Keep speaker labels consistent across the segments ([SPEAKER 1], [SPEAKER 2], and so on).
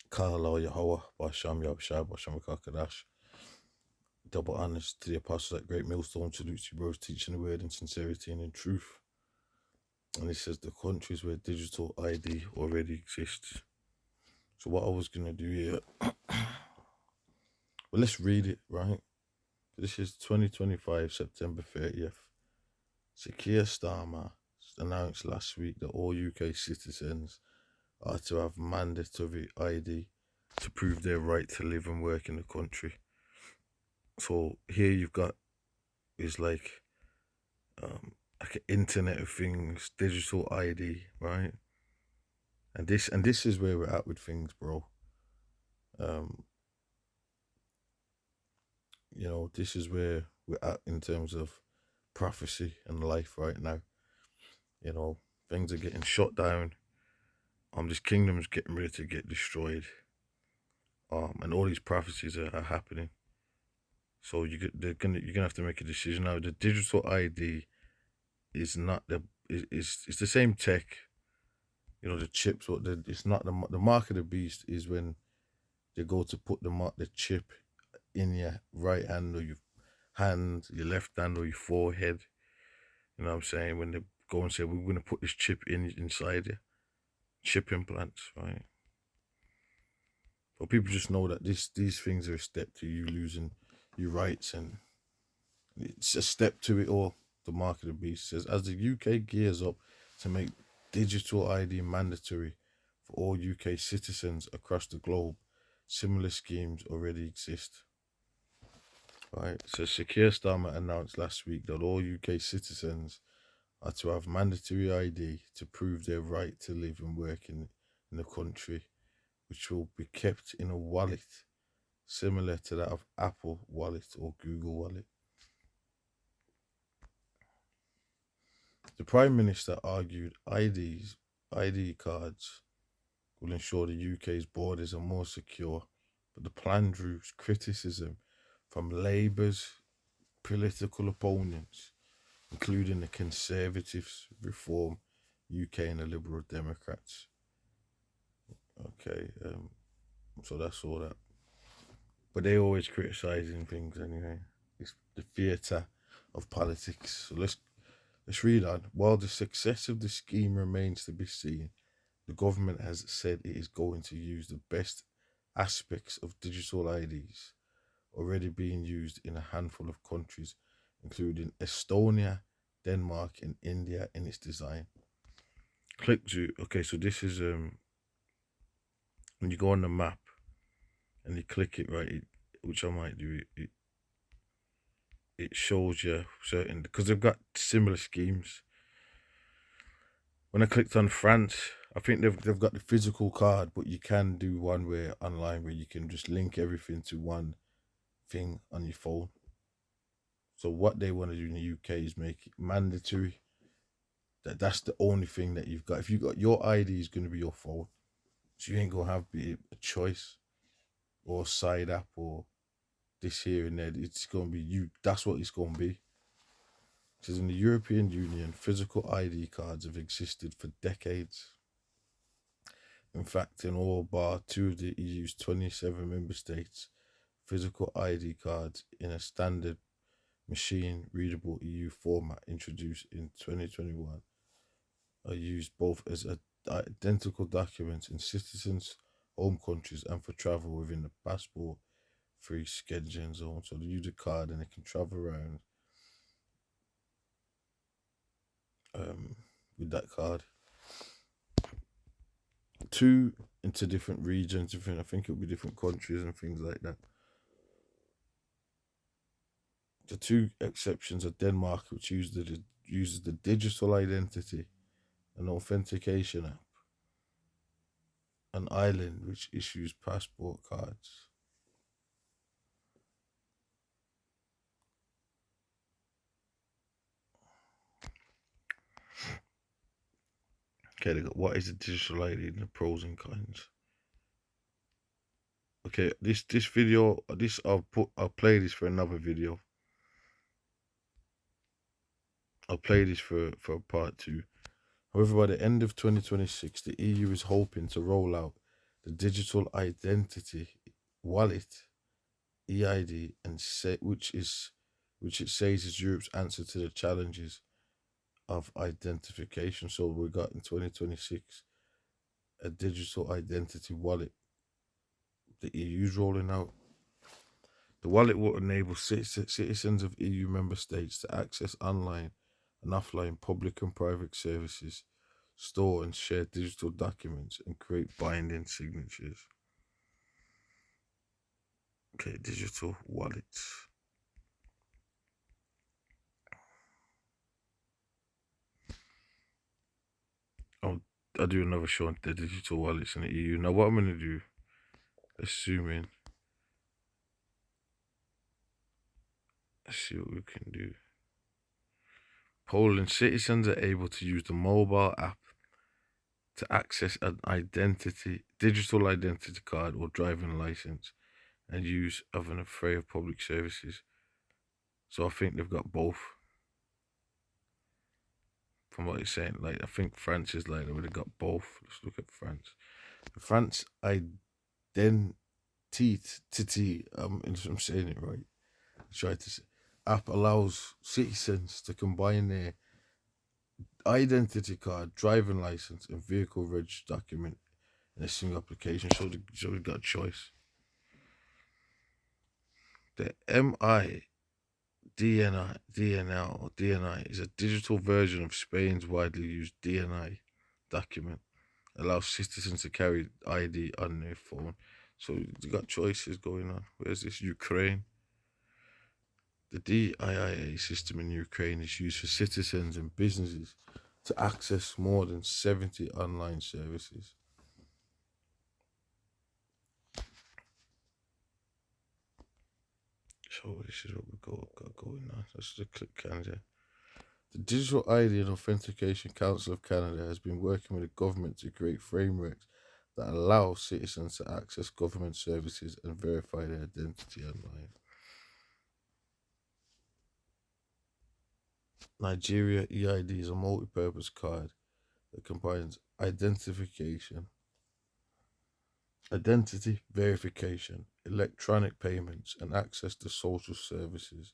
[SPEAKER 1] Kala Yahweh, Basham Yahushai, Basham Kakadash. Double honors to the apostles at Great Millstone, salute to you, bros, teaching the word in sincerity and in truth. And it says the countries where digital ID already exists. So what I was gonna do here, well, let's read it, right? This is 2025, September 30th. Keir Starmer announced last week that all UK citizens are to have mandatory ID to prove their right to live and work in the country. So here you've got is like an Internet of Things, digital ID, right? And this is where we're at with things, bro. You know, this is where we're at in terms of prophecy and life right now. You know, things are getting shut down. This kingdom's getting ready to get destroyed. And all these prophecies are happening. So you're gonna have to make a decision now. The digital ID is not it's the same tech. You know, the chips. It's not the mark of the beast is when they go to put the chip in your right hand or your hand, your left hand or your forehead. You know what I'm saying? When they go and say we're gonna put this chip inside you, chip implants, right? But people just know that these things are a step to you losing your rights, and it's a step to it all. The mark of the beast says, as the UK gears up to make digital ID mandatory for all UK citizens across the globe, similar schemes already exist. Right. So Keir Starmer announced last week that all UK citizens are to have mandatory ID to prove their right to live and work in the country, which will be kept in a wallet similar to that of Apple Wallet or Google Wallet. The Prime Minister argued ID cards will ensure the UK's borders are more secure, but the plan drew criticism from Labour's political opponents, including the Conservatives, Reform UK and the Liberal Democrats. Okay, so that's all that. But they always criticising things anyway. It's the theatre of politics. So let's read on. While the success of the scheme remains to be seen, the government has said it is going to use the best aspects of digital IDs already being used in a handful of countries, including Estonia, Denmark, and India in its design. Click to, okay, so this is when you go on the map and you click it, right, which I might do, it shows you certain, because they've got similar schemes. When I clicked on France, I think they've got the physical card, but you can do one where online where you can just link everything to one thing on your phone. So what they want to do in the UK is make it mandatory. That's the only thing that you've got. If you got your ID is going to be your phone, so you ain't gonna have a choice or a side app or this here and there. It's gonna be you. That's what it's gonna be. Because in the European Union, physical ID cards have existed for decades. In fact, in all bar two of the EU's 27 member states, physical ID cards in a standard machine-readable EU format introduced in 2021 are used both as identical documents in citizens' home countries and for travel within the passport-free scheduling zone. So they use a card and they can travel around with that card into different regions. I think it'll be different countries and things like that. The two exceptions are Denmark, which uses the digital identity and authentication app, and Ireland, which issues passport cards. Okay, what is a digital ID and the pros and cons? Okay, this video, I'll play this for another video. I'll play this for part 2. However, by the end of 2026, the EU is hoping to roll out the digital identity wallet (EID), which it says is Europe's answer to the challenges of identification. So we got in 2026 a digital identity wallet. The EU's rolling out. The wallet will enable citizens of EU member states to access online and offline public and private services, store and share digital documents, and create binding signatures. Okay, digital wallets. I'll do another show on the digital wallets in the EU. Now, what I'm going to do, assuming, let's see what we can do. Poland citizens are able to use the mobile app to access an digital identity card or driving license and use of an array of public services. So I think they've got both. From what you're saying, like I think France is like they've got both. Let's look at France. France identity. If I'm saying it right. Try to say, app allows citizens to combine their identity card, driving license, and vehicle reg document in a single application. So we got a choice. The DNI is a digital version of Spain's widely used DNI document. Allows citizens to carry ID on their phone. So you got choices going on. Where's this? Ukraine. The DIA system in Ukraine is used for citizens and businesses to access more than 70 online services. So this is what we got going on. Let's just click Canada. The Digital ID and Authentication Council of Canada has been working with the government to create frameworks that allow citizens to access government services and verify their identity online. Nigeria EID is a multi-purpose card that combines identity verification, electronic payments, and access to social services.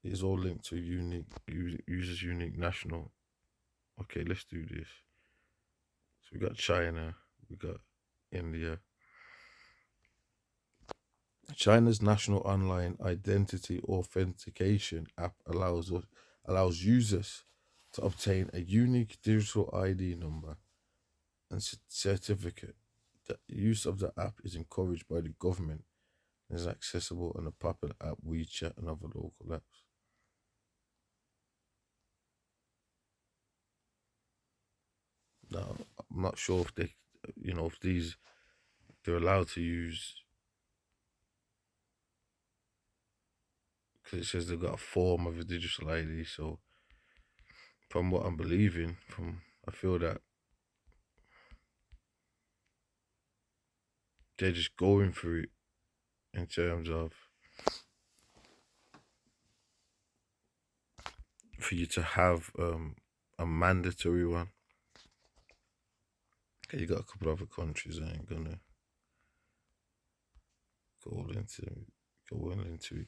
[SPEAKER 1] It is all linked to user's unique national. Okay, let's do this. So we got China, we got India. China's national online identity authentication app allows users to obtain a unique digital ID number and certificate. The use of the app is encouraged by the government and is accessible on the popular app WeChat and other local apps. Now, I'm not sure if they're allowed to use, because it says they've got a form of a digital ID. So, from what I'm believing, I feel that they're just going through it in terms of for you to have a mandatory one. Okay, you got a couple of other countries. I ain't gonna go into it.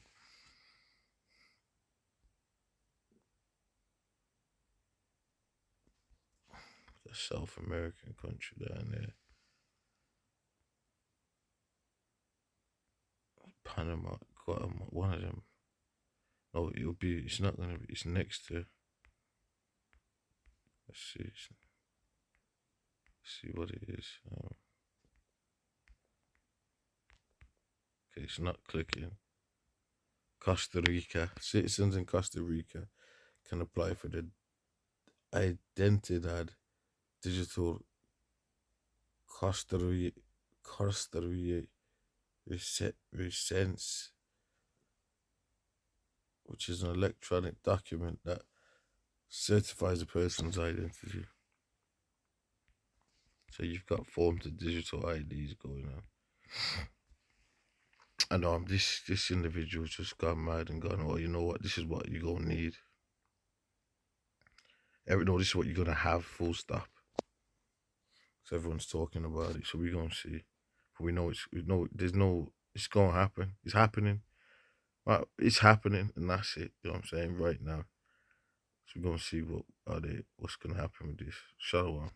[SPEAKER 1] The South American country down there. Panama, Guatemala, one of them. No, it's not gonna be, it's next to, let's see what it is. Okay, it's not clicking. Costa Rica. Citizens in Costa Rica can apply for the Identidad Digital Costa Rica Recense, which is an electronic document that certifies a person's identity. So you've got forms of digital IDs going on. I know this individual's just gone mad and gone, well, you know what, this is what you're gonna need. This is what you're gonna have, full stop. So everyone's talking about it. So we're gonna see. But it's gonna happen. It's happening. It's happening, and that's it. You know what I'm saying right now. So we're gonna see what's gonna happen with this. Shalom.